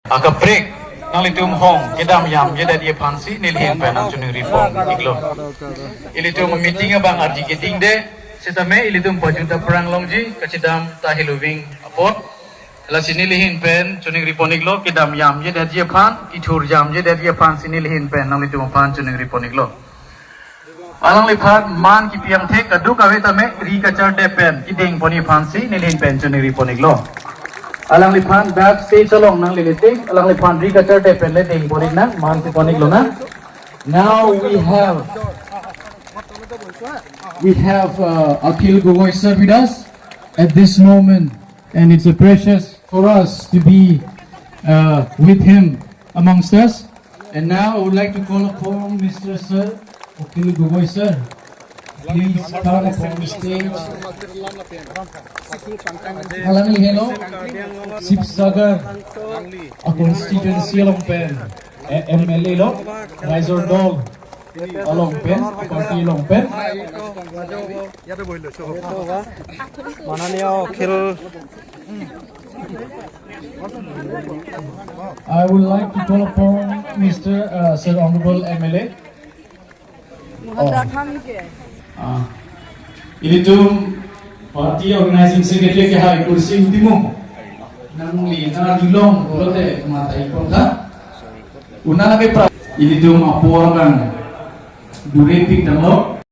Aka break nang litum hong kedam yam jeda dia pansi nilhin penang cuning ripong iklo ilitum meeting bang arji keting de sitame ilitum pajuta perang longji kacidam tahiluving apot la sinilihin pen cuning ripon iklo kedam yam jeda dia pan itur jam jeda dia pan sinilihin pen nang litum pan cuning ripon iklo alang lipat man ki piang the kaduk awe tame ri kacar de pen kiding poni pansi nilhin pen cuning ripon iklo alang lipan backstage along nang liliting alang lipan rigacher de penleting boring nang man si ponik lo na. Now we have Akhil Gogoi sir with us at this moment, and it's a precious for us to be with him amongst us. And now I would like to call upon Mr. Sir Akhil Gogoi sir. Please come upon the stage. Halangi hello, Sipsagar, a constituency along pen, MLA lo, Riser Dog, along pen, party along pen. I would like to call upon Mr. Sir Honorable MLA. Ini tuh party organizing secretary ke hai kursi ultimo nang lina dilong ulote mata ikon ka una lagi pra ini tuh mapuangan durepik damo